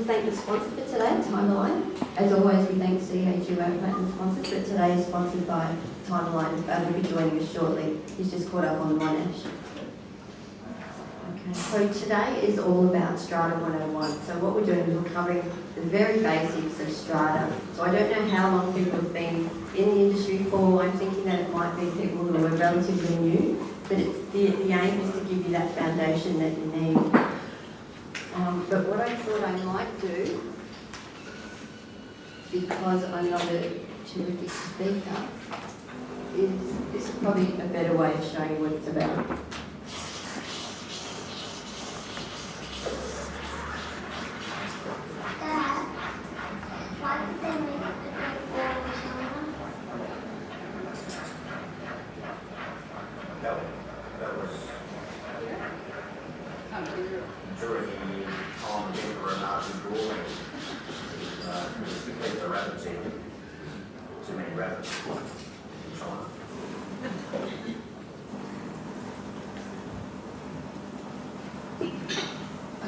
to thank the sponsor for today, Timeline. As always, we thank CHU, our platinum sponsors, but today is sponsored by Timeline. Will be joining us shortly. He's just caught up on the Monash. Okay, so today is all about Strata 101. So what we're doing is we're covering the very basics of Strata. So I don't know how long people have been in the industry for. I'm thinking that it might be people who are relatively new, but it's the aim is to give you that foundation that you need. But what I thought I might do, because I'm not a terrific speaker, is this is probably a better way of showing what it's about.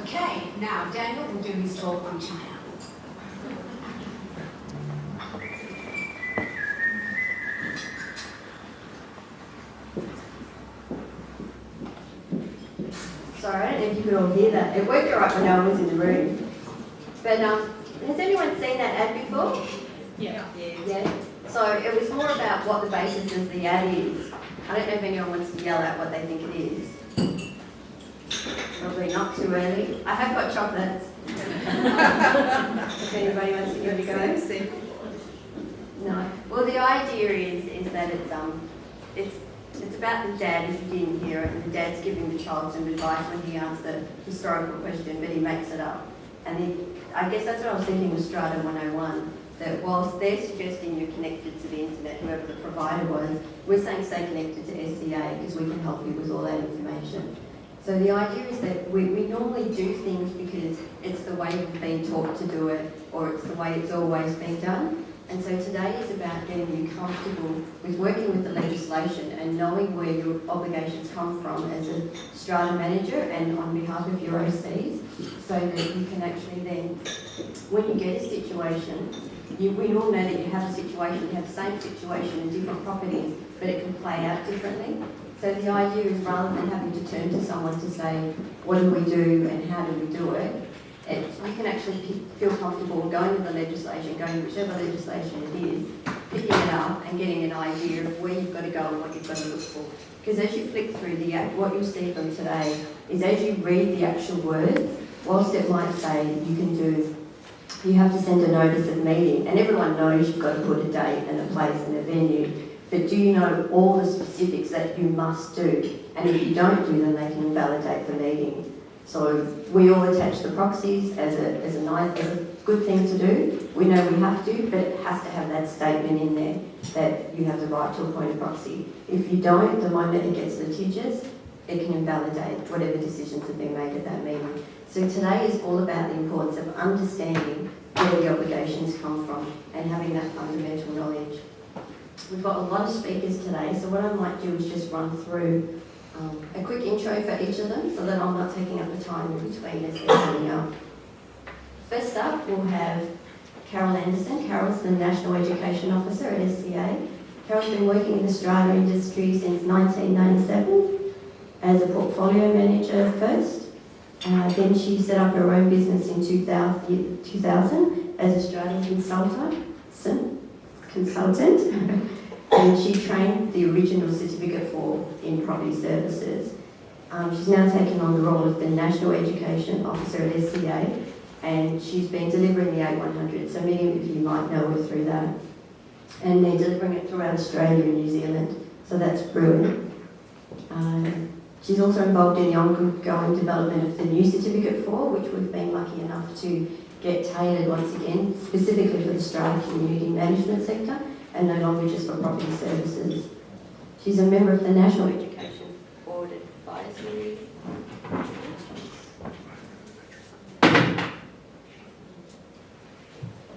Okay, now Daniel will do his talk on China. Sorry, I don't know if you could all hear that. It worked all right when no one was in the room. But has anyone seen that ad before? Yeah. Yeah. So it was more about what the basis of the ad is. I don't know if anyone wants to yell out what they think it is. Probably not too early. I have got chocolates. If anybody wants to give it a go. No. Well, the idea is that it's about the dad, if you didn't hear it, and the dad's giving the child some advice when he asks the historical question, but he makes it up. And I guess that's what I was thinking with Strata 101, that whilst they're suggesting you're connected to the internet, whoever the provider was, we're saying stay connected to SCA because we can help you with all that information. So the idea is that we normally do things because it's the way we've been taught to do it, or it's the way it's always been done. And so today is about getting you comfortable with working with the legislation and knowing where your obligations come from as a strata manager and on behalf of your OCs, so that you can actually then, when you get a situation, we all know that you have a situation, you have the same situation in different properties, but it can play out differently. So the idea is rather than having to turn to someone to say, what do we do and how do we do it, you can actually feel comfortable going with the legislation, going whichever legislation it is, picking it up and getting an idea of where you've got to go and what you've got to look for. Because as you flick through the act, what you'll see from today is as you read the actual words, whilst it might say you have to send a notice of meeting, and everyone knows you've got to put a date and a place and a venue, but do you know all the specifics that you must do? And if you don't do them, they can invalidate the meeting. So we all attach the proxies as a good thing to do. We know we have to, but it has to have that statement in there that you have the right to appoint a proxy. If you don't, the moment it gets litigious, it can invalidate whatever decisions have been made at that meeting. So today is all about the importance of understanding where the obligations come from and having that fundamental knowledge. We've got a lot of speakers today, so what I might do is just run through a quick intro for each of them so that I'm not taking up the time in between as they're coming up. First up, we'll have Carol Anderson. Carol's the National Education Officer at SCA. Carol's been working in the strata industry since 1997 as a portfolio manager first. Then she set up her own business in 2000 as a strata consultant. And she trained the original certificate in property services. She's now taken on the role of the National Education Officer at SCA, and she's been delivering the 8100, so many of you might know her through that. And they're delivering it throughout Australia and New Zealand, so that's brilliant. She's also involved in the ongoing development of the new Certificate 4, which we've been lucky enough to get tailored once again, specifically for the strata community management sector, and no longer just for property services. She's a member of the National Education Board Advisory.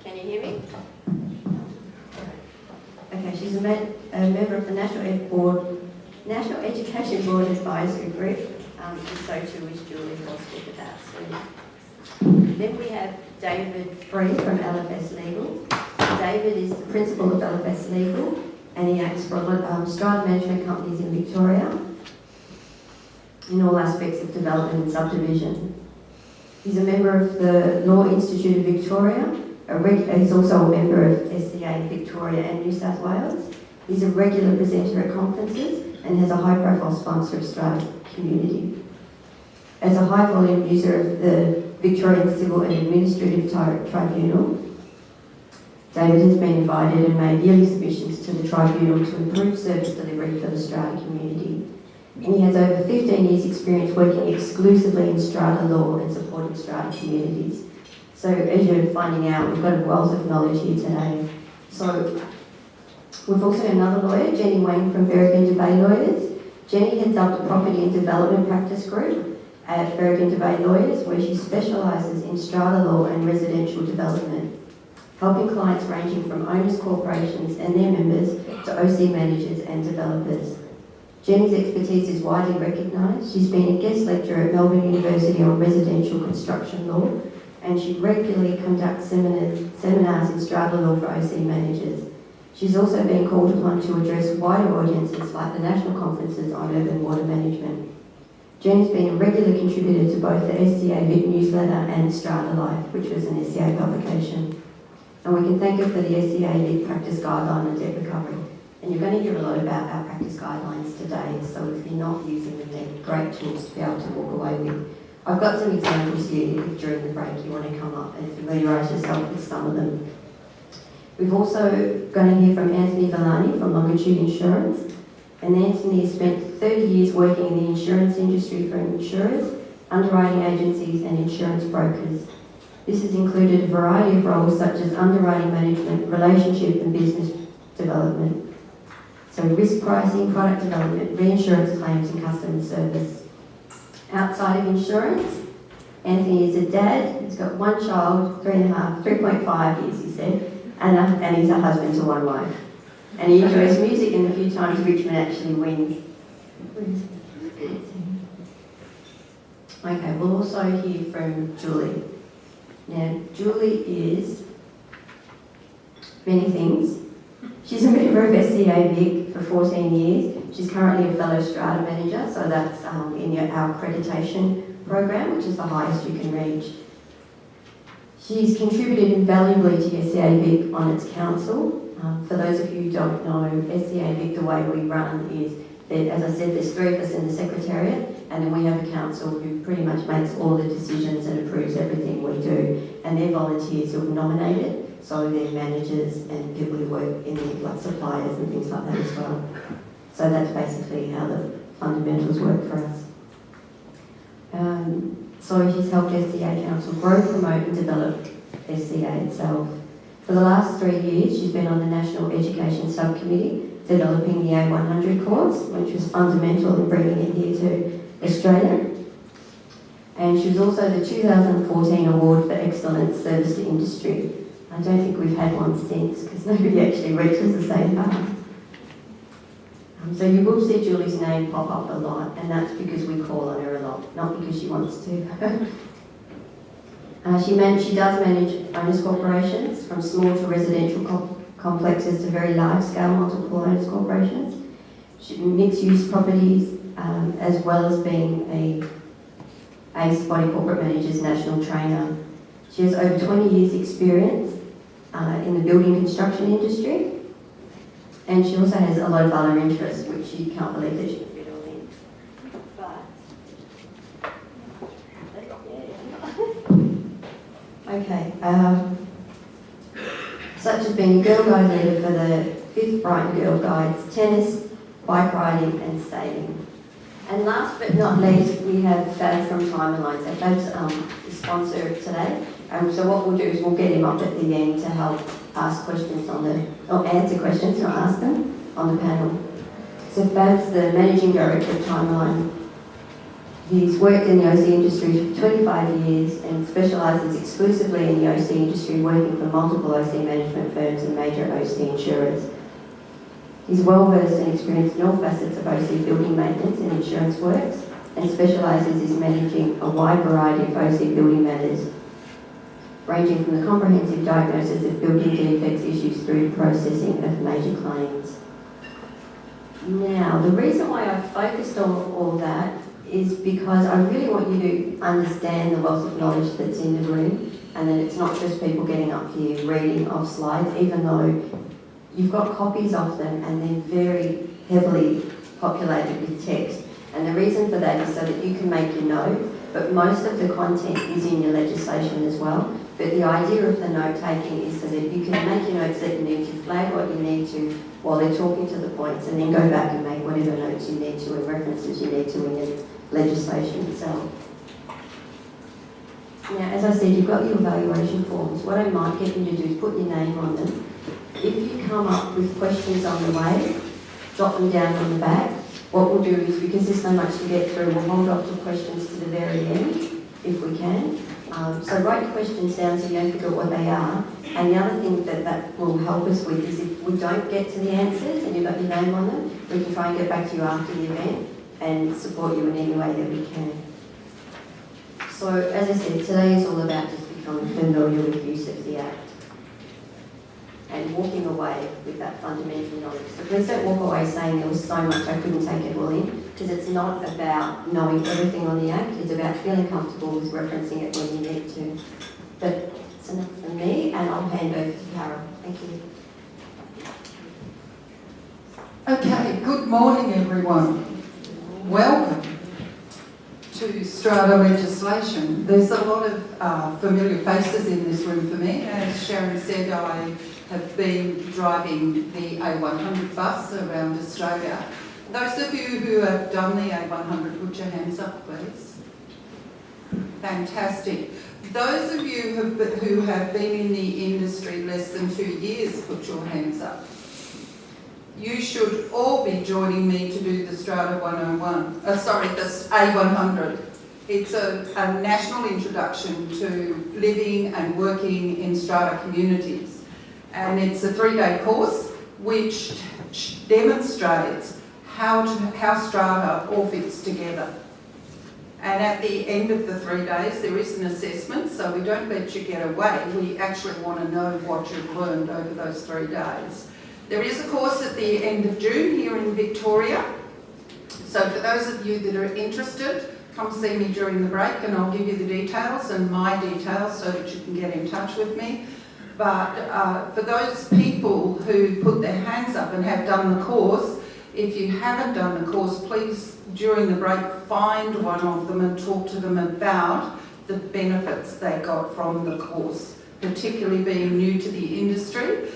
Can you hear me? Okay, she's a member of the National Education Board Advisory Group, and so too is Julie. We'll speak about soon. Then we have David Free from LFS Legal. David is the principal of LFS Legal, and he acts for a lot of Strata management companies in Victoria in all aspects of development and subdivision. He's a member of the Law Institute of Victoria. He's also a member of SCA Victoria and New South Wales. He's a regular presenter at conferences and has a high-profile sponsor of Strata Community. As a high-volume user of the Victorian Civil and Administrative Tribunal, David has been invited and made yearly submissions to the Tribunal to improve service delivery for the Strata community. And he has over 15 years' experience working exclusively in Strata law and supporting Strata communities. So as you're finding out, we've got a wealth of knowledge here today. So we've also got another lawyer, Jenny Wang from Berrigan Bay Lawyers. Jenny heads up the Property and Development Practice Group at Berrigan Bay Lawyers, where she specialises in strata law and residential development, helping clients ranging from owners, corporations and their members to OC managers and developers. Jenny's expertise is widely recognised. She's been a guest lecturer at Melbourne University on residential construction law, and she regularly conducts seminars in strata law for OC managers. She's also been called upon to address wider audiences like the national conferences on urban water management. Jen's been a regular contributor to both the SCA Vic newsletter and Strata Life, which was an SCA publication. And we can thank her for the SCA Vic practice guideline on debt recovery. And you're going to hear a lot about our practice guidelines today, so if you're not using them, they're great tools to be able to walk away with. I've got some examples here if during the break you want to come up and familiarise yourself with some of them. We've also going to hear from Anthony Villani from Longitude Insurance. And Anthony has spent 30 years working in the insurance industry for insurers, underwriting agencies and insurance brokers. This has included a variety of roles such as underwriting management, relationship and business development. So risk pricing, product development, reinsurance claims and customer service. Outside of insurance, Anthony is a dad. He's got one child, 3.5 years, he said, and he's a husband to one wife. And he enjoys music, and a few times Richmond actually wins. Okay, we'll also hear from Julie. Now, Julie is many things. She's a member of SCA Vic for 14 years. She's currently a fellow Strata manager, so that's in our accreditation program, which is the highest you can reach. She's contributed invaluably to SCA Vic on its council. For those of you who don't know, SCA Vic, the way we run is that, as I said, there's 3 of us in the secretariat, and then we have a council who pretty much makes all the decisions and approves everything we do. And they're volunteers who have nominated, so they're managers and people who work in the, like suppliers and things like that as well. So that's basically how the fundamentals work for us. So she's helped SCA Council grow, promote and develop SCA itself. For the last 3 years, she's been on the National Education Subcommittee, developing the A100 course, which was fundamental in bringing it here to Australia. And she was also the 2014 Award for Excellence Service to Industry. I don't think we've had one since, because nobody actually reaches the same path. So you will see Julie's name pop up a lot, and that's because we call on her a lot, not because she wants to. She does manage owners corporations, from small to residential complexes to very large-scale multiple owners corporations. Mixed-use properties, as well as being a ACE Body Corporate Managers National Trainer. She has over 20 years' experience in the building construction industry, and she also has a lot of other interests, which you can't believe that she can fit all in. Okay, such as being a Girl Guide leader for the 5th Brighton Girl Guides, tennis, bike riding and sailing. And last but not least, we have Fab from Timeline. So Fab's the sponsor of today. So what we'll do is we'll get him up at the end to help ask questions or answer questions, not ask them, on the panel. So Fab's the Managing Director of Timeline. He's worked in the OC industry for 25 years and specialises exclusively in the OC industry, working for multiple OC management firms and major OC insurers. He's well versed and experienced in all facets of OC building maintenance and insurance works. and specialises in managing a wide variety of OC building matters, ranging from the comprehensive diagnosis of building defects issues through to processing of major claims. Now, the reason why I focused on all that is because I really want you to understand the wealth of knowledge that's in the room, and that it's not just people getting up here reading off slides, even though you've got copies of them and they're very heavily populated with text. And the reason for that is so that you can make your note, but most of the content is in your legislation as well. But the idea of the note taking is so that you can make your notes that you need to, flag what you need to while they're talking to the points, and then go back and make whatever notes you need to and references you need to in your legislation itself. Now, as I said, you've got your evaluation forms. What I might get you to do is put your name on them. If you come up with questions on the way, jot them down on the back. What we'll do is, because there's so much to get through, we'll hold off to questions to the very end, if we can. So write your questions down so you don't forget what they are. And the other thing that will help us with is if we don't get to the answers and you've got your name on them, we can try and get back to you after the event and support you in any way that we can. So, as I said, today is all about just becoming familiar with use of the Act and walking away with that fundamental knowledge. So please don't walk away saying there was so much I couldn't take it all in, because it's not about knowing everything on the Act, it's about feeling comfortable with referencing it when you need to. But it's enough for me, and I'll hand over to Carol. Thank you. Okay, good morning everyone. Welcome to Strata legislation. There's a lot of familiar faces in this room for me. As Sharon said, I have been driving the A100 bus around Australia. Those of you who have done the A100, put your hands up please. Fantastic. Those of you who have been in the industry less than 2 years, put your hands up. You should all be joining me to do the Strata 101, the A100. It's a national introduction to living and working in strata communities. And it's a 3-day course which demonstrates how strata all fits together. And at the end of the 3 days, there is an assessment, so we don't let you get away. We actually want to know what you've learned over those 3 days. There is a course at the end of June here in Victoria. So for those of you that are interested, come see me during the break and I'll give you the details and my details so that you can get in touch with me. But for those people who put their hands up and have done the course, if you haven't done the course, please, during the break, find one of them and talk to them about the benefits they got from the course, particularly being new to the industry.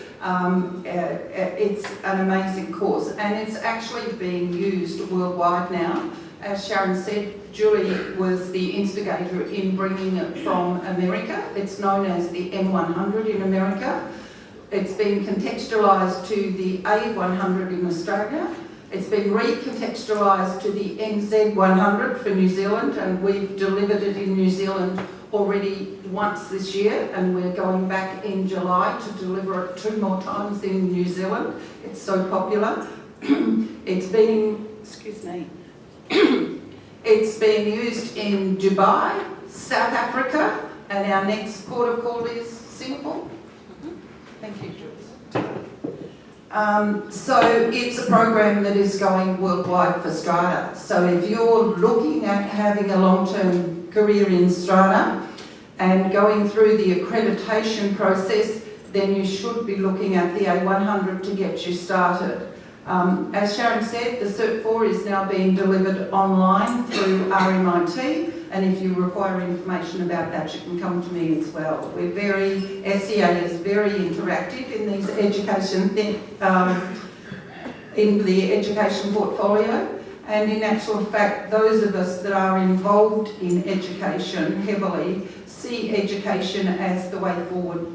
It's an amazing course and it's actually being used worldwide now. As Sharon said, Julie was the instigator in bringing it from America. It's known as the M100 in America. It's been contextualised to the A100 in Australia. It's been recontextualised to the NZ100 for New Zealand, and we've delivered it in New Zealand already once this year, and we're going back in July to deliver it 2 more times in New Zealand. It's so popular. It's been, it's being used in Dubai, South Africa, and our next port of call is Singapore. Thank you, Jules. So it's a program that is going worldwide for Strata. So if you're looking at having a long-term career in Strata and going through the accreditation process, then you should be looking at the A100 to get you started. As Sharon said, the Cert 4 is now being delivered online through RMIT, and if you require information about that, you can come to me as well. SCA is very interactive in these in the education portfolio, and in actual fact, those of us that are involved in education heavily see education as the way forward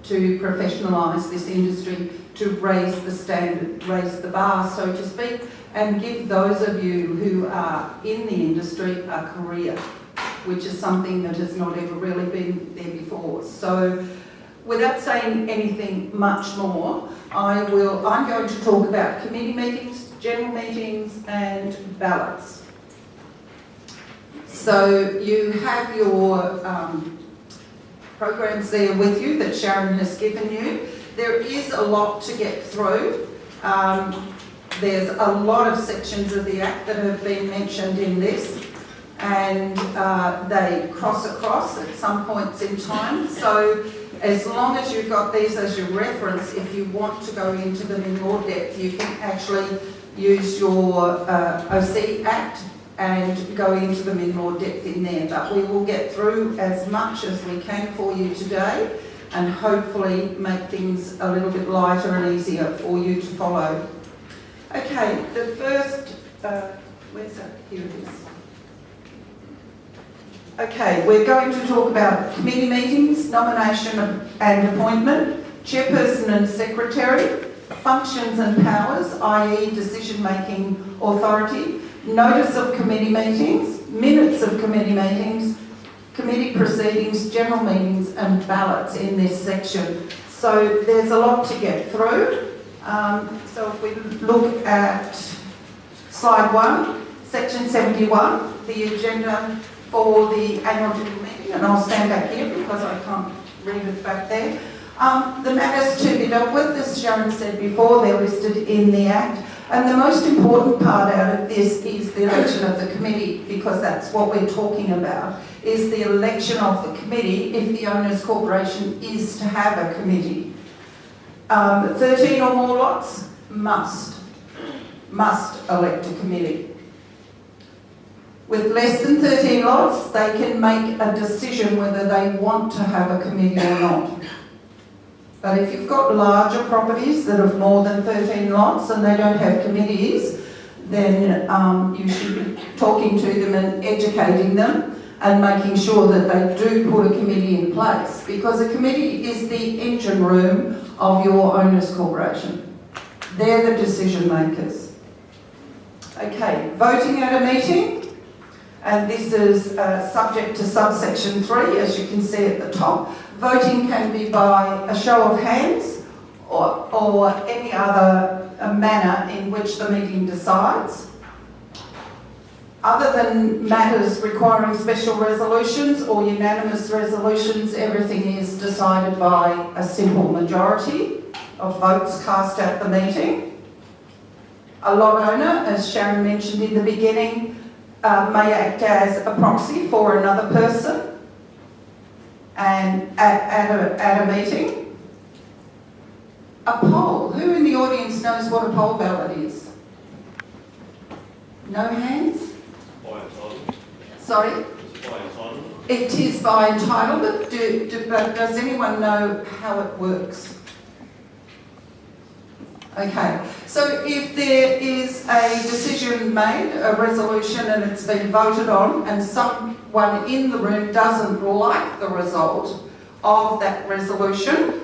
to professionalise this industry, to raise the standard, raise the bar, so to speak, and give those of you who are in the industry a career, which is something that has not ever really been there before. So without saying anything much more, I'm going to talk about committee meetings, general meetings and ballots. So you have your programs there with you that Sharon has given you. There is a lot to get through. There's a lot of sections of the Act that have been mentioned in this, and they cross across at some points in time. So as long as you've got these as your reference, if you want to go into them in more depth, you can actually use your OC Act and go into them in more depth in there. But we will get through as much as we can for you today, and hopefully make things a little bit lighter and easier for you to follow. Okay, the first, where's that? Here it is. Okay, we're going to talk about committee meetings, nomination and appointment, chairperson and secretary, functions and powers, i.e. decision-making authority, notice of committee meetings, minutes of committee meetings, committee proceedings, general meetings and ballots in this section. So there's a lot to get through. So if we look at slide 1, section 71, the agenda for the annual general meeting, and I'll stand back here because I can't read it back there. The matters to be dealt with, as Sharon said before, they're listed in the Act. And the most important part out of this is the election of the committee, because that's what we're talking about, is the election of the committee if the Owners Corporation is to have a committee. 13 or more lots must elect a committee. With less than 13 lots, they can make a decision whether they want to have a committee or not. But if you've got larger properties that have more than 13 lots and they don't have committees, then you should be talking to them and educating them and making sure that they do put a committee in place, because a committee is the engine room of your Owners Corporation. They're the decision makers. Okay, voting at a meeting, and this is subject to subsection 3, as you can see at the top. Voting can be by a show of hands or any other manner in which the meeting decides. Other than matters requiring special resolutions or unanimous resolutions, everything is decided by a simple majority of votes cast at the meeting. A lot owner, as Sharon mentioned in the beginning, may act as a proxy for another person and at a meeting. A poll. Who in the audience knows what a poll ballot is? No hands? By entitlement. Sorry? It's by entitlement. It is by entitlement, but does anyone know how it works? Okay, so if there is a decision made, a resolution, and it's been voted on, and someone in the room doesn't like the result of that resolution,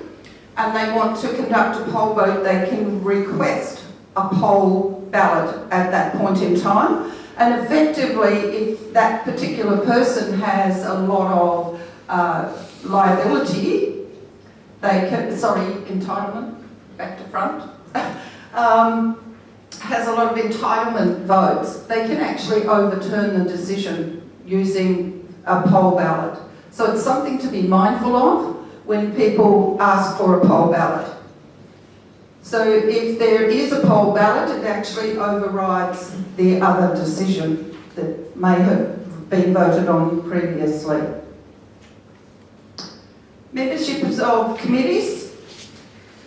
and they want to conduct a poll vote, they can request a poll ballot at that point in time. And effectively, if that particular person has a lot of liability, they can, entitlement, back to front, has a lot of entitlement votes, they can actually overturn the decision using a poll ballot. So it's something to be mindful of when people ask for a poll ballot. So if there is a poll ballot, it actually overrides the other decision that may have been voted on previously. Memberships of committees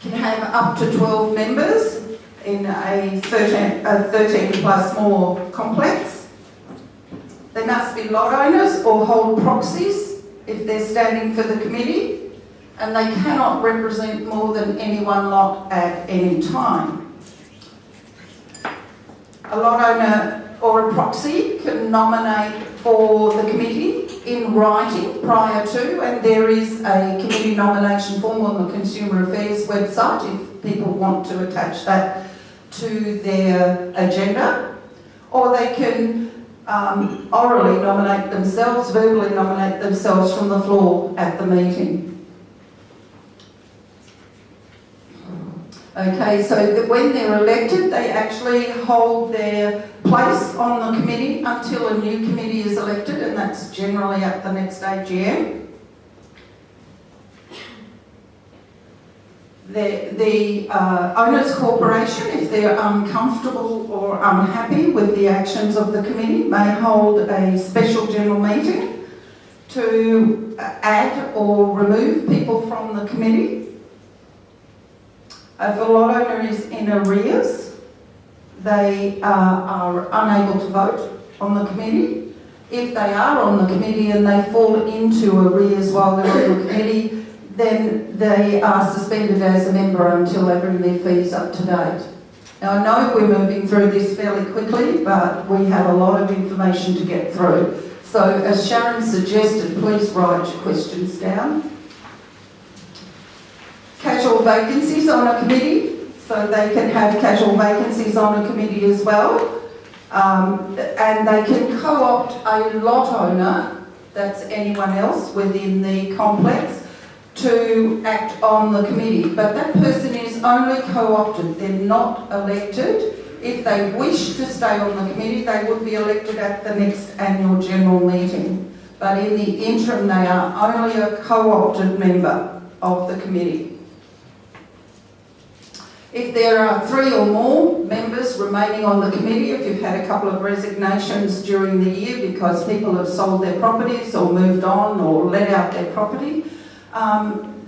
can have up to 12 members in a 13 plus more complex. They must be lot owners or hold proxies if they're standing for the committee, and they cannot represent more than any one lot at any time. A lot owner or a proxy can nominate for the committee in writing prior to, and there is a committee nomination form on the Consumer Affairs website if people want to attach that to their agenda, or they can orally nominate themselves, verbally nominate themselves from the floor at the meeting. Okay, so that when they're elected, they actually hold their place on the committee until a new committee is elected, and that's generally at the next AGM. The owners corporation, if they're uncomfortable or unhappy with the actions of the committee, may hold a special general meeting to add or remove people from the committee. If a lot owner is in arrears, they are unable to vote on the committee. If they are on the committee and they fall into arrears while they're on the committee, then they are suspended as a member until they bring their fees up to date. Now, I know we're moving through this fairly quickly, but we have a lot of information to get through. So, as Sharon suggested, please write your questions down. Casual vacancies on a committee, so they can have casual vacancies on a committee as well. And they can co-opt a lot owner, that's anyone else within the complex, to act on the committee. But that person is only co-opted, they're not elected. If they wish to stay on the committee, they would be elected at the next annual general meeting. But in the interim, they are only a co-opted member of the committee. If there are 3 or more members remaining on the committee, if you've had a couple of resignations during the year because people have sold their properties or moved on or let out their property,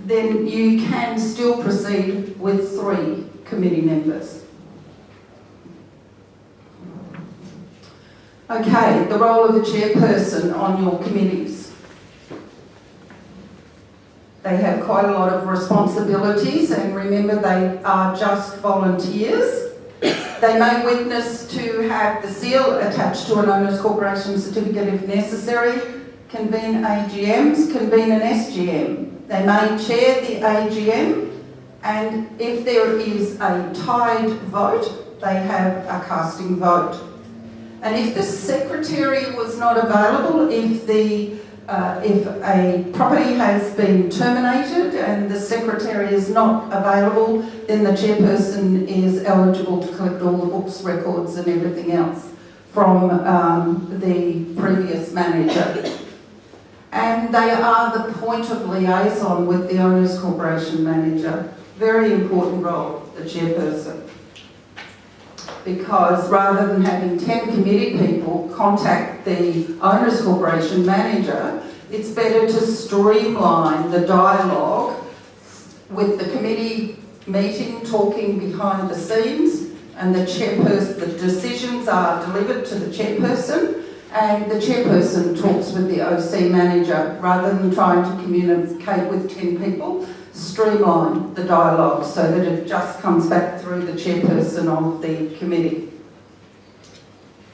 then you can still proceed with 3 committee members. Okay, the role of the chairperson on your committees. They have quite a lot of responsibilities, and remember, they are just volunteers. They may witness to have the seal attached to an owners corporation certificate if necessary, convene AGMs, convene an SGM. They may chair the AGM, and if there is a tied vote, they have a casting vote. And if the secretary was not available, if a property has been terminated and the secretary is not available, then the chairperson is eligible to collect all the books, records and everything else from the previous manager. And they are the point of liaison with the owners corporation manager. Very important role, the chairperson. Because rather than having 10 committee people contact the owners corporation manager, it's better to streamline the dialogue with the committee meeting, talking behind the scenes, and the chairperson, the decisions are delivered to the chairperson, and the chairperson talks with the OC manager rather than trying to communicate with 10 people. Streamline the dialogue so that it just comes back through the chairperson of the committee.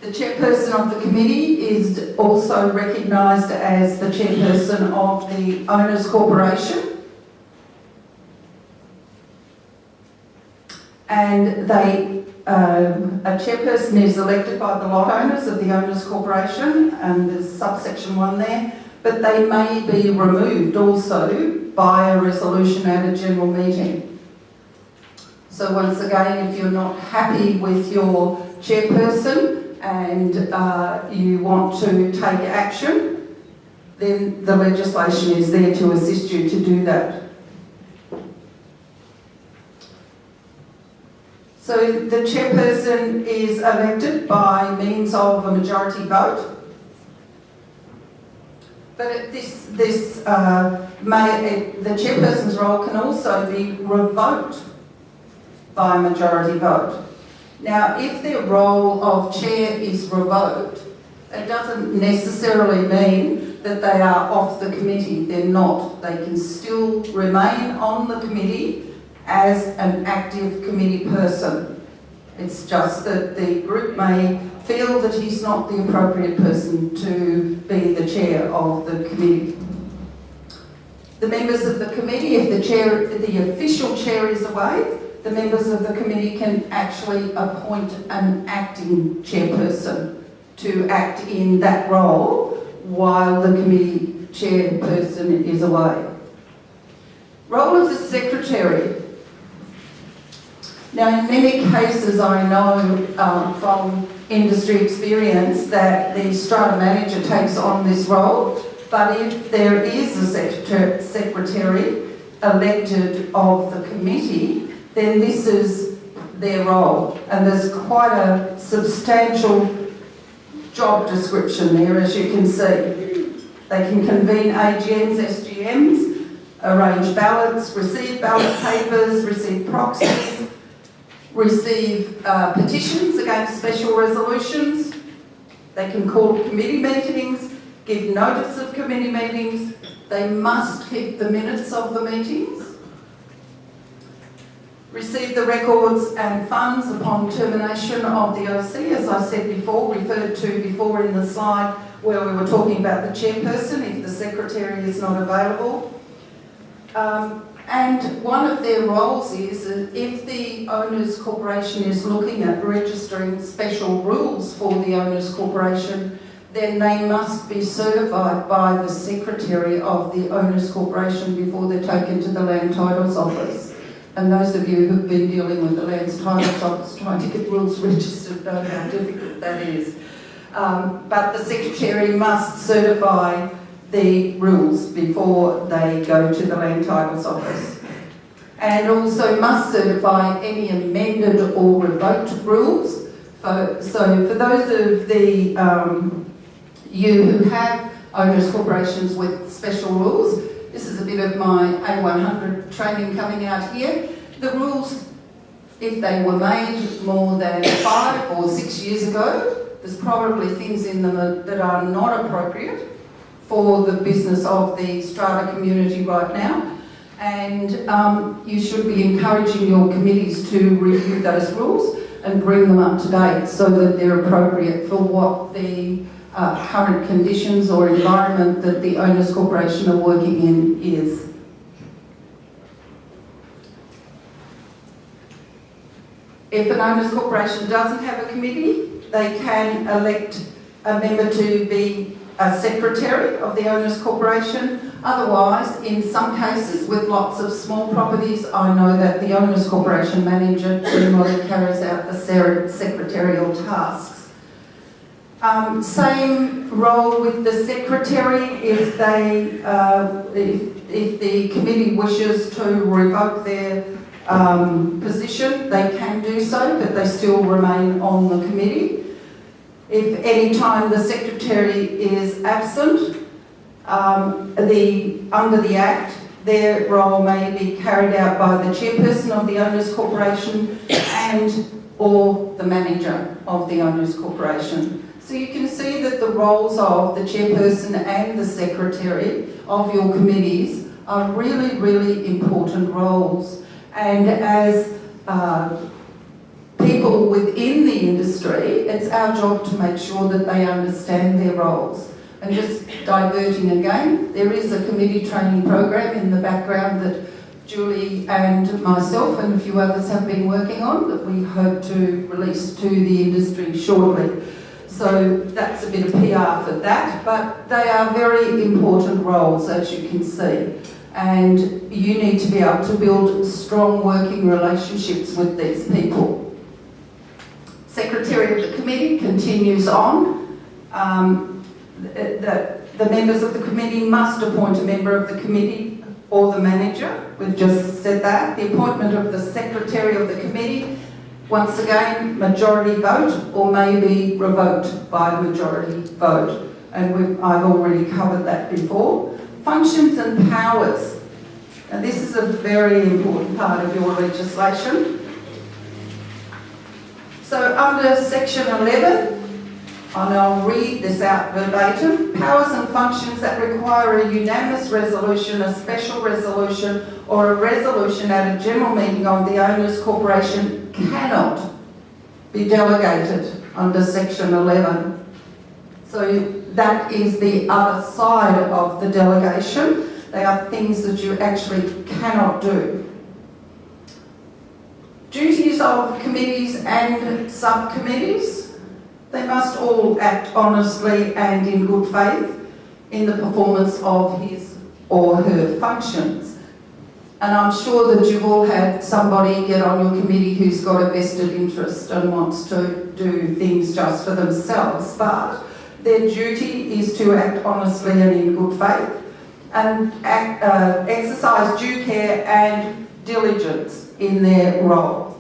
The chairperson of the committee is also recognised as the chairperson of the owners corporation, and a chairperson is elected by the lot owners of the owners corporation, and there's subsection 1 there, but they may be removed also by a resolution at a general meeting. So once again, if you're not happy with your chairperson and you want to take action, then the legislation is there to assist you to do that. So the chairperson is elected by means of a majority vote. But the chairperson's role can also be revoked by a majority vote. Now, if their role of chair is revoked, it doesn't necessarily mean that they are off the committee. They're not. They can still remain on the committee as an active committee person. It's just that the group may feel that he's not the appropriate person to be the chair of the committee. The members of the committee, if the official chair is away, the members of the committee can actually appoint an acting chairperson to act in that role while the committee chairperson is away. Role of the secretary. Now, in many cases, I know from industry experience that the strata manager takes on this role, but if there is a secretary elected of the committee, then this is their role, and there's quite a substantial job description there, as you can see. They can convene AGMs, SGMs, arrange ballots, receive ballot papers, receive proxies, receive petitions against special resolutions. They can call committee meetings, give notice of committee meetings. They must keep the minutes of the meetings. Receive the records and funds upon termination of the OC, as I said before, referred to before in the slide where we were talking about the chairperson if the secretary is not available. And one of their roles is if the Owners Corporation is looking at registering special rules for the Owners Corporation, then they must be certified by the Secretary of the Owners Corporation before they're taken to the Land Titles Office. And those of you who've been dealing with the Land Titles Office trying to get rules registered know how difficult that is. But the Secretary must certify the rules before they go to the Land Titles Office. And also must certify any amended or revoked rules. So for those of you who have owners corporations with special rules, this is a bit of my A100 training coming out here. The rules, if they were made more than 5 or 6 years ago, there's probably things in them that are not appropriate for the business of the strata community right now, and you should be encouraging your committees to review those rules and bring them up to date so that they're appropriate for what the current conditions or environment that the Owners Corporation are working in is. If an Owners Corporation doesn't have a committee, they can elect a member to be a secretary of the Owners Corporation. Otherwise, in some cases with lots of small properties, I know that the Owners Corporation manager generally carries out the secretarial tasks. Same role with the secretary. If the committee wishes to revoke their position, they can do so, but they still remain on the committee. If any time the secretary is absent, under the Act, their role may be carried out by the chairperson of the Owners Corporation or the manager of the Owners Corporation. So you can see that the roles of the chairperson and the secretary of your committees are really, really important roles. And as people within the industry, it's our job to make sure that they understand their roles. And just diverting again, there is a committee training program in the background that Julie and myself and a few others have been working on that we hope to release to the industry shortly. So that's a bit of PR for that, but they are very important roles, as you can see. And you need to be able to build strong working relationships with these people. Secretary of the committee continues on. The members of the committee must appoint a member of the committee or the manager. We've just said that. The appointment of the secretary of the committee, once again, majority vote or may be revoked by majority vote. And I've already covered that before. Functions and powers. Now this is a very important part of your legislation. So under section 11, and I'll read this out verbatim, powers and functions that require a unanimous resolution, a special resolution, or a resolution at a general meeting of the Owners Corporation cannot be delegated under section 11. So that is the other side of the delegation. They are things that you actually cannot do. Duties of committees and subcommittees. They must all act honestly and in good faith in the performance of his or her functions. And I'm sure that you've all had somebody get on your committee who's got a vested interest and wants to do things just for themselves, but their duty is to act honestly and in good faith and exercise due care and diligence in their role.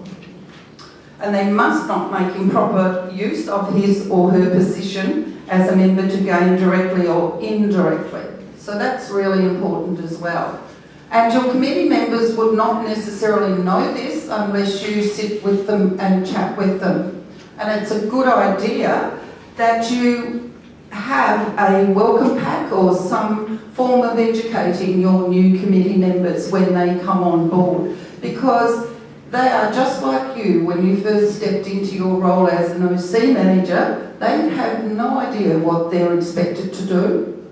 And they must not make improper use of his or her position as a member to gain directly or indirectly. So that's really important as well. And your committee members would not necessarily know this unless you sit with them and chat with them. And it's a good idea that you have a welcome pack or some form of educating your new committee members when they come on board, because they are just like you when you first stepped into your role as an OC manager. They have no idea what they're expected to do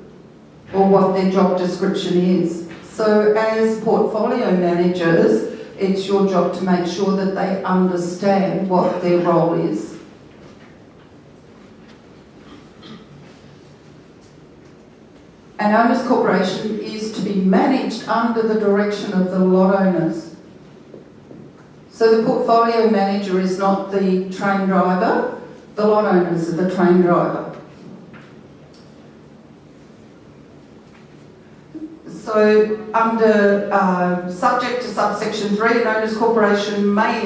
or what their job description is. So as portfolio managers, it's your job to make sure that they understand what their role is. An owners corporation is to be managed under the direction of the lot owners. So the portfolio manager is not the train driver, the lot owners are the train driver. So under subject to subsection 3, an owners corporation may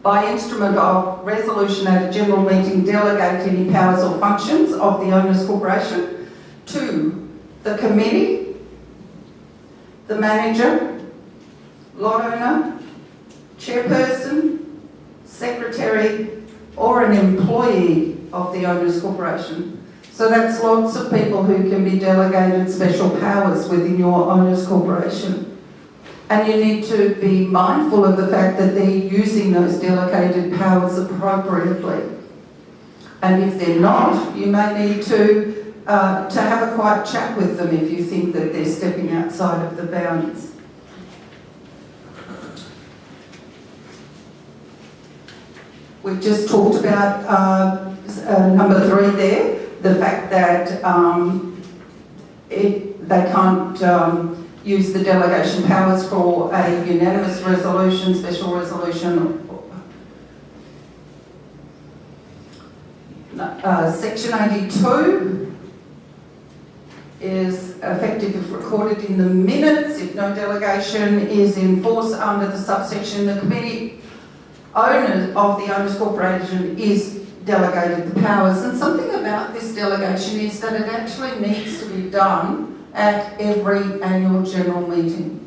by instrument of resolution at a general meeting delegate any powers or functions of the owners corporation to the committee, the manager, lot owner, chairperson, secretary, or an employee of the owners corporation. So that's lots of people who can be delegated special powers within your owners corporation. And you need to be mindful of the fact that they're using those delegated powers appropriately. And if they're not, you may need to have a quiet chat with them if you think that they're stepping outside of the bounds. We've just talked about number 3 there. The fact that they can't use the delegation powers for a unanimous resolution, special resolution. Section 82 is effective if recorded in the minutes. If no delegation is in force under the subsection, the committee owner of the owners corporation is delegated the powers. And something about this delegation is that it actually needs to be done at every annual general meeting.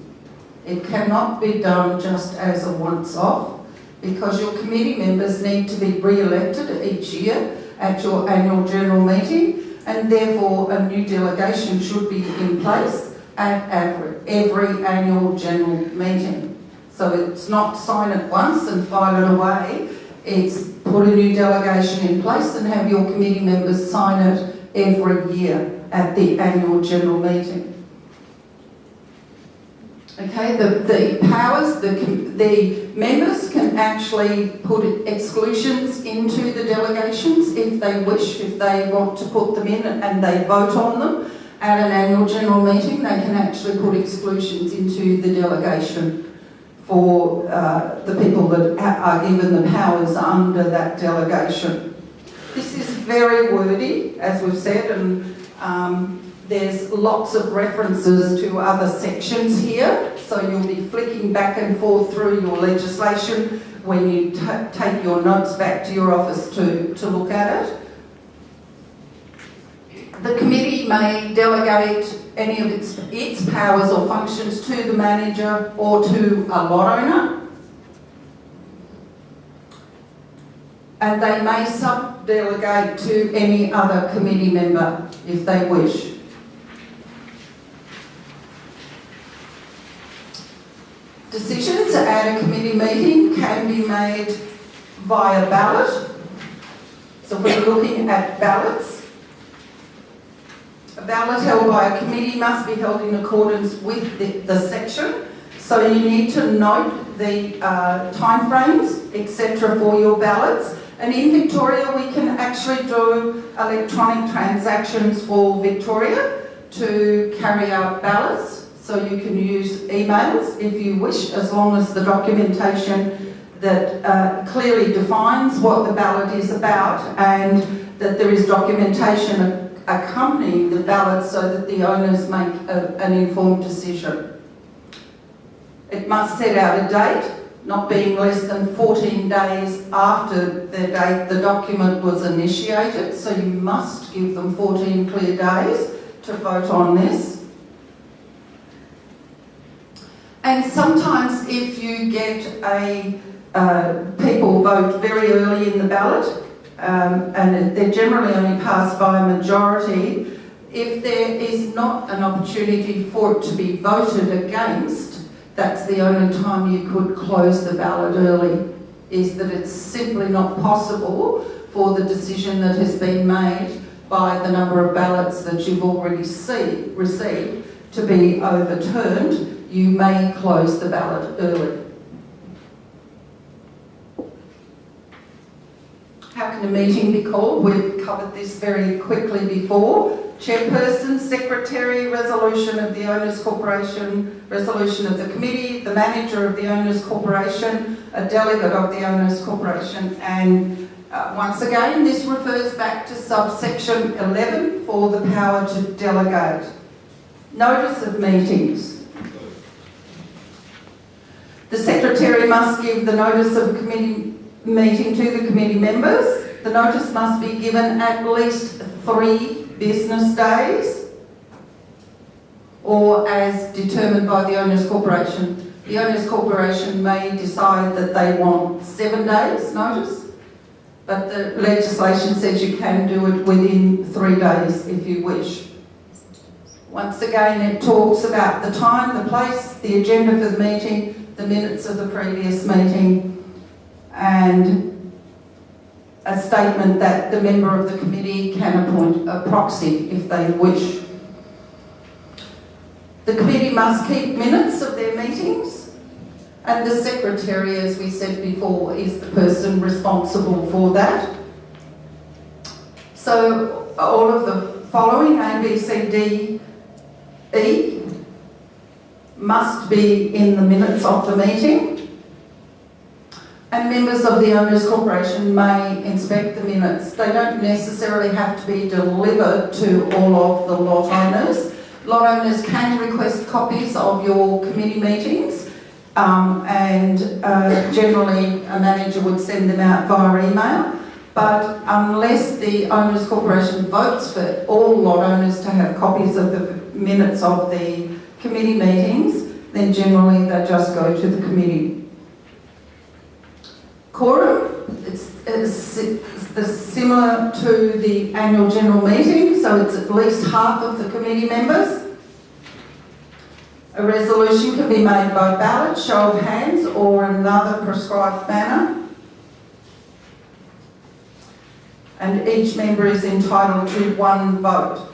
It cannot be done just as a once-off, because your committee members need to be re-elected each year at your annual general meeting, and therefore a new delegation should be in place at every annual general meeting. So it's not sign it once and file it away. It's put a new delegation in place and have your committee members sign it every year at the annual general meeting. Okay, the powers, the members can actually put exclusions into the delegations if they wish, if they want to put them in and they vote on them at an annual general meeting. They can actually put exclusions into the delegation for the people that are given the powers under that delegation. This is very wordy, as we've said, and there's lots of references to other sections here, so you'll be flicking back and forth through your legislation when you take your notes back to your office to look at it. The committee may delegate any of its powers or functions to the manager or to a lot owner. And they may sub-delegate to any other committee member if they wish. Decisions at a committee meeting can be made via ballot. So we're looking at ballots. A ballot held by a committee must be held in accordance with the section. So you need to note the timeframes, etc. for your ballots. And in Victoria, we can actually do electronic transactions for Victoria to carry out ballots. So you can use emails if you wish, as long as the documentation that clearly defines what the ballot is about and that there is documentation accompanying the ballot so that the owners make an informed decision. It must set out a date, not being less than 14 days after the date the document was initiated, so you must give them 14 clear days to vote on this. And sometimes if you get people vote very early in the ballot, and they're generally only passed by a majority, if there is not an opportunity for it to be voted against, that's the only time you could close the ballot early, is that it's simply not possible for the decision that has been made by the number of ballots that you've already received to be overturned. You may close the ballot early. How can a meeting be called? We've covered this very quickly before. Chairperson, Secretary, resolution of the Owners Corporation, resolution of the committee, the manager of the Owners Corporation, a delegate of the Owners Corporation, and once again this refers back to subsection 11 for the power to delegate. Notice of meetings. The Secretary must give the notice of a committee meeting to the committee members. The notice must be given at least 3 business days, or as determined by the Owners Corporation. The Owners Corporation may decide that they want 7 days notice, but the legislation says you can do it within 3 days if you wish. Once again, it talks about the time, the place, the agenda for the meeting, the minutes of the previous meeting, and a statement that the member of the committee can appoint a proxy if they wish. The committee must keep minutes of their meetings, and the Secretary, as we said before, is the person responsible for that. So all of the following, A, B, C, D, E, must be in the minutes of the meeting. And members of the Owners Corporation may inspect the minutes. They don't necessarily have to be delivered to all of the lot owners. Lot owners can request copies of your committee meetings, and generally a manager would send them out via email. But unless the Owners Corporation votes for all lot owners to have copies of the minutes of the committee meetings, then generally they just go to the committee. Quorum, it's similar to the annual general meeting, so it's at least half of the committee members. A resolution can be made by ballot, show of hands, or another prescribed manner. And each member is entitled to 1 vote.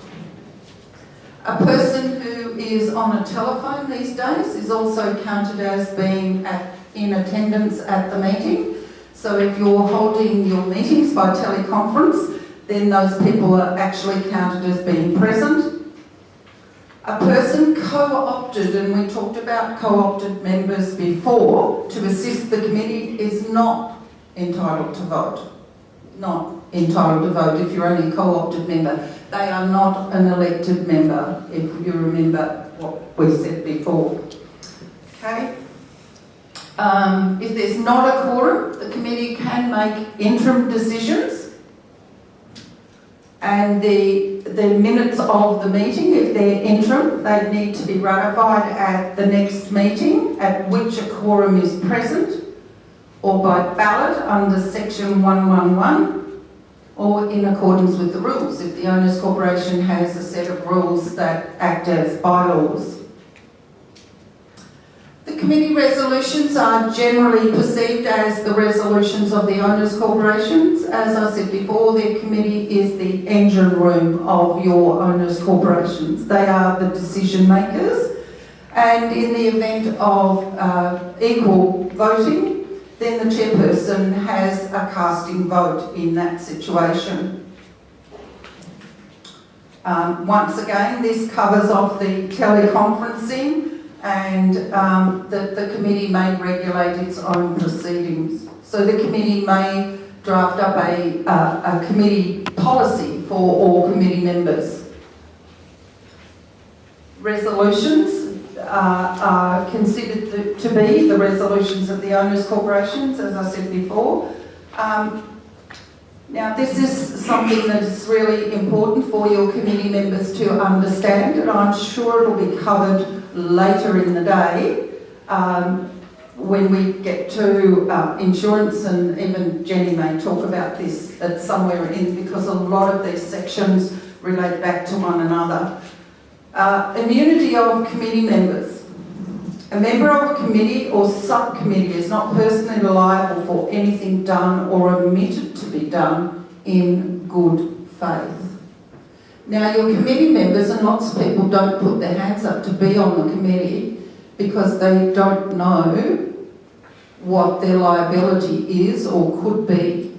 A person who is on a telephone these days is also counted as being in attendance at the meeting. So if you're holding your meetings by teleconference, then those people are actually counted as being present. A person co-opted, and we talked about co-opted members before, to assist the committee is not entitled to vote. Not entitled to vote if you're only a co-opted member. They are not an elected member, if you remember what we said before. Okay? If there's not a quorum, the committee can make interim decisions, and the minutes of the meeting, if they're interim, they need to be ratified at the next meeting at which a quorum is present, or by ballot under section 111, or in accordance with the rules, if the Owners Corporation has a set of rules that act as bylaws. The committee resolutions are generally perceived as the resolutions of the Owners Corporations. As I said before, the committee is the engine room of your Owners Corporations. They are the decision makers, and in the event of equal voting, then the chairperson has a casting vote in that situation. Once again, this covers off the teleconferencing, and the committee may regulate its own proceedings. So the committee may draft up a committee policy for all committee members. Resolutions are considered to be the resolutions of the owners' corporations, as I said before. Now, this is something that is really important for your committee members to understand, and I'm sure it'll be covered later in the day when we get to insurance, and even Jenny may talk about this at somewhere in, because a lot of these sections relate back to one another. Immunity of committee members. A member of a committee or subcommittee is not personally liable for anything done or omitted to be done in good faith. Now, your committee members, and lots of people don't put their hands up to be on the committee because they don't know what their liability is or could be.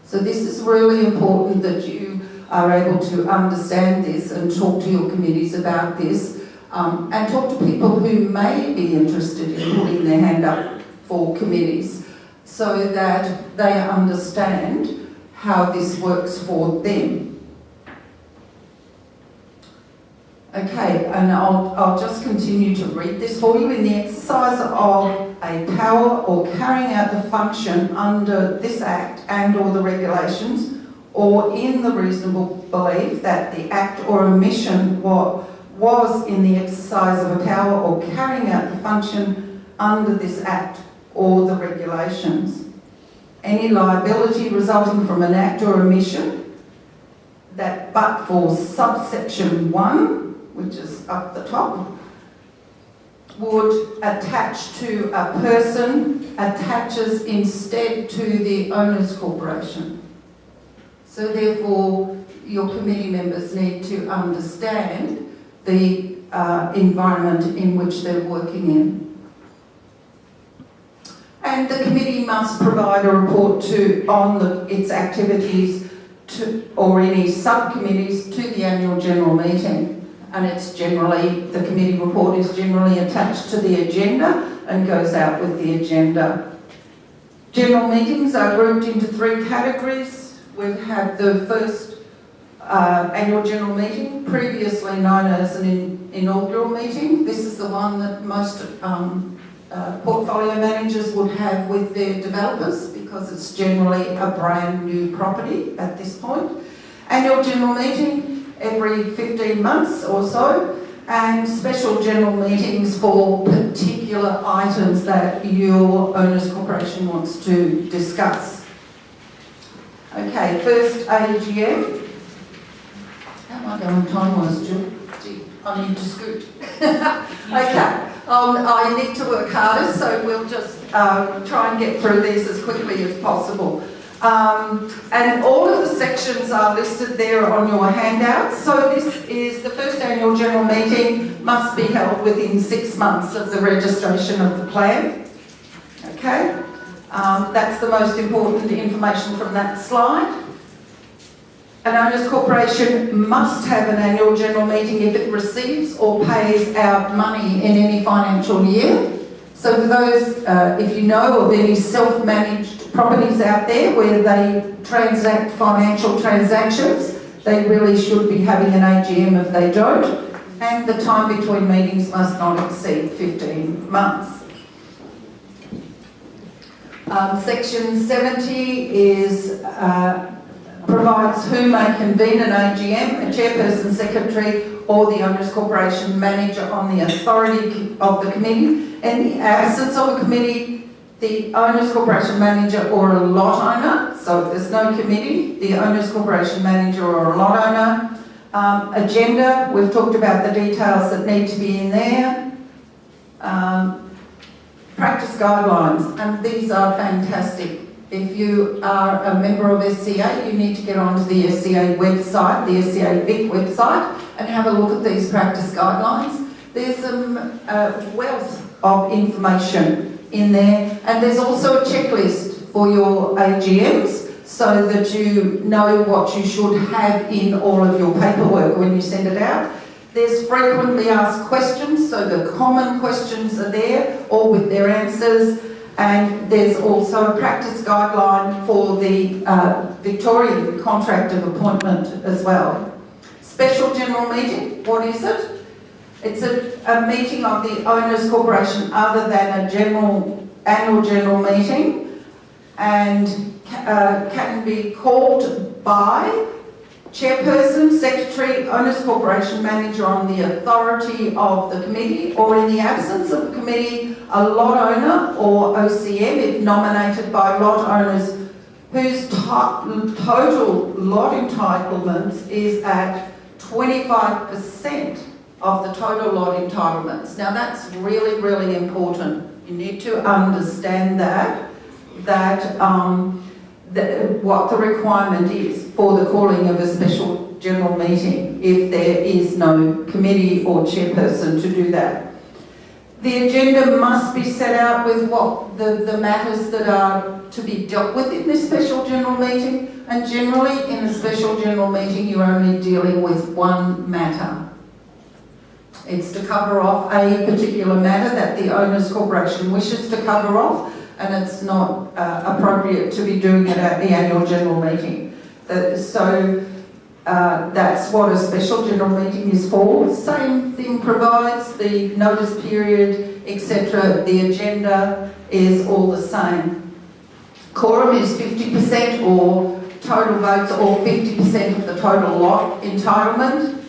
So this is really important that you are able to understand this and talk to your committees about this. And talk to people who may be interested in putting their hand up for committees so that they understand how this works for them. Okay, and I'll just continue to read this for you. In the exercise of a power or carrying out the function under this Act and or the regulations, or in the reasonable belief that the Act or omission was in the exercise of a power or carrying out the function under this Act or the regulations. Any liability resulting from an act or omission that but for subsection 1, which is up the top, would attach to a person, attaches instead to the owners' corporation. So therefore, your committee members need to understand the environment in which they're working in. And the committee must provide a report on its activities or any subcommittees to the annual general meeting. And it's generally, the committee report is generally attached to the agenda and goes out with the agenda. General meetings are grouped into 3 categories. We've had the first annual general meeting, previously known as an inaugural meeting. This is the one that most portfolio managers would have with their developers because it's generally a brand new property at this point. Annual general meeting every 15 months or so, and special general meetings for particular items that your owners corporation wants to discuss. Okay, first AGM. How am I going time-wise, Jill? Gee, I need to scoot. Okay, I need to work harder, so we'll just try and get through these as quickly as possible. And all of the sections are listed there on your handouts. So this is the first annual general meeting must be held within 6 months of the registration of the plan. Okay, that's the most important information from that slide. An owners corporation must have an annual general meeting if it receives or pays out money in any financial year. So for those, if you know of any self-managed properties out there where they transact financial transactions, they really should be having an AGM if they don't. And the time between meetings must not exceed 15 months. Section 70 is provides who may convene an AGM, a chairperson, secretary, or the owners corporation manager on the authority of the committee. In the absence of a committee, the owners corporation manager or a lot owner, so if there's no committee, the owners corporation manager or a lot owner. Agenda, we've talked about the details that need to be in there. Practice guidelines, and these are fantastic. If you are a member of SCA, you need to get onto the SCA website, the SCA Vic website, and have a look at these practice guidelines. There's some wealth of information in there, and there's also a checklist for your AGMs so that you know what you should have in all of your paperwork when you send it out. There's frequently asked questions, so the common questions are there, all with their answers. And there's also a practice guideline for the Victorian contract of appointment as well. Special general meeting, what is it? It's a meeting of the owners corporation other than a annual general meeting, and can be called by chairperson, secretary, owners corporation manager on the authority of the committee, or in the absence of the committee, a lot owner or OCM if nominated by lot owners whose total lot entitlements is at 25% of the total lot entitlements. Now that's really, really important. You need to understand what the requirement is for the calling of a special general meeting if there is no committee or chairperson to do that. The agenda must be set out with what the matters that are to be dealt with in this special general meeting, and generally in a special general meeting you're only dealing with one matter. It's to cover off a particular matter that the owners corporation wishes to cover off, and it's not appropriate to be doing it at the annual general meeting. That's what a special general meeting is for. Same thing provides, the notice period, etc. The agenda is all the same. Quorum is 50% or total votes or 50% of the total lot entitlement.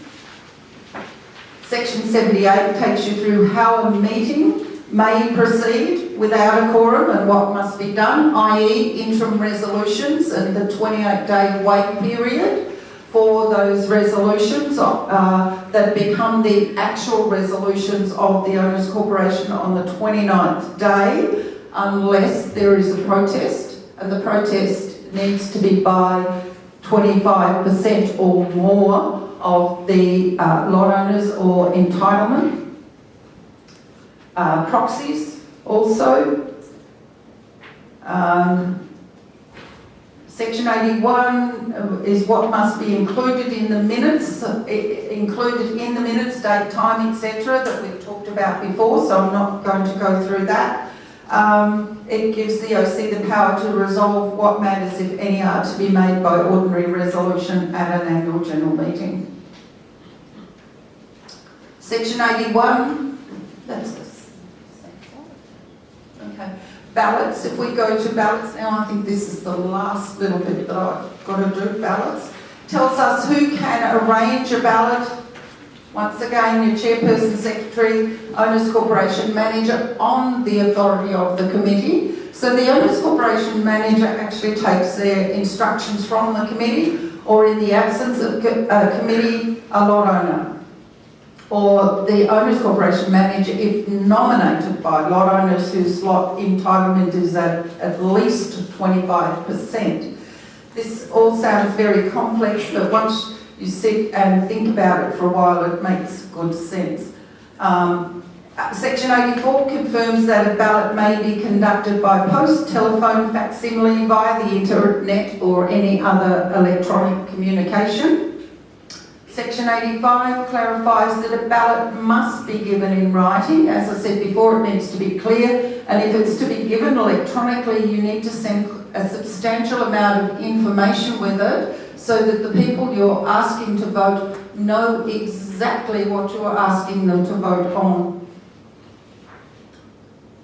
Section 78 takes you through how a meeting may proceed without a quorum and what must be done, i.e. interim resolutions and the 28-day wait period for those resolutions that become the actual resolutions of the Owners Corporation on the 29th day, unless there is a protest, and the protest needs to be by 25% or more of the lot owners or entitlement. Proxies also. Section 81 is what must be included in the minutes, date, time, etc. that we've talked about before, so I'm not going to go through that. It gives the OC the power to resolve what matters, if any, are to be made by ordinary resolution at an annual general meeting. Section 81, that's this. Okay. Ballots, if we go to ballots now, I think this is the last little bit that I've got to do, ballots. Tells us who can arrange a ballot. Once again, your chairperson, secretary, owners corporation manager on the authority of the committee. So the owners corporation manager actually takes their instructions from the committee, or in the absence of a committee, a lot owner. Or the owners corporation manager if nominated by lot owners whose lot entitlement is at least 25%. This all sounds very complex, but once you sit and think about it for a while, it makes good sense. Section 84 confirms that a ballot may be conducted by post, telephone, facsimile, via the internet or any other electronic communication. Section 85 clarifies that a ballot must be given in writing. As I said before, it needs to be clear, and if it's to be given electronically, you need to send a substantial amount of information with it so that the people you're asking to vote know exactly what you're asking them to vote on.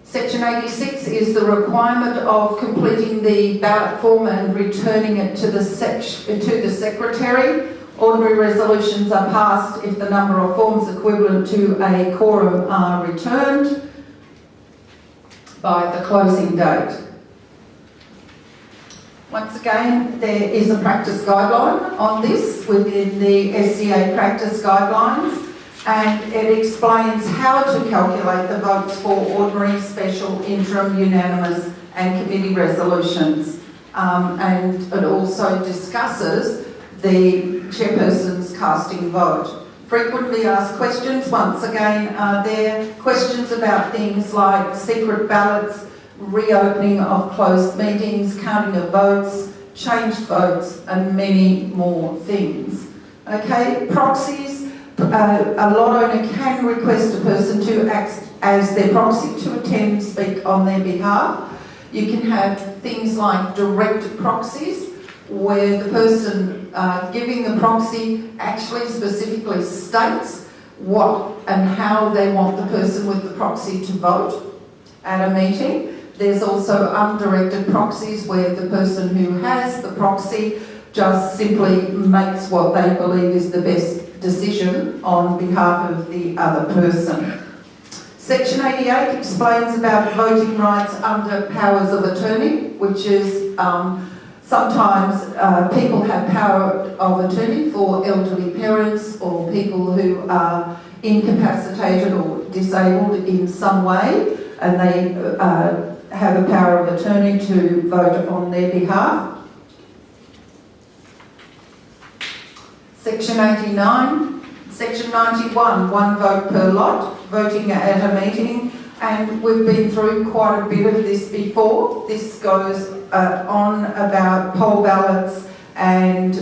Section 86 is the requirement of completing the ballot form and returning it to the secretary. Ordinary resolutions are passed if the number of forms equivalent to a quorum are returned by the closing date. Once again, there is a practice guideline on this within the SCA practice guidelines, and it explains how to calculate the votes for ordinary, special, interim, unanimous and committee resolutions. And it also discusses the chairperson's casting vote. Frequently asked questions, once again, are there questions about things like secret ballots, reopening of closed meetings, counting of votes, changed votes and many more things. Okay, proxies, a lot owner can request a person to act as their proxy to attend, speak on their behalf. You can have things like directed proxies, where the person giving the proxy actually specifically states what and how they want the person with the proxy to vote at a meeting. There's also undirected proxies where the person who has the proxy just simply makes what they believe is the best decision on behalf of the other person. Section 88 explains about voting rights under powers of attorney, which is sometimes people have power of attorney for elderly parents or people who are incapacitated or disabled in some way, and they have a power of attorney to vote on their behalf. Section 89, Section 91, one vote per lot, voting at a meeting, and we've been through quite a bit of this before. This goes on about poll ballots and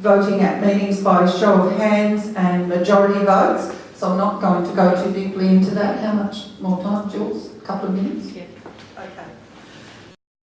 voting at meetings by show of hands and majority votes, so I'm not going to go too deeply into that. How much more time, Jules? A couple of minutes? Yeah.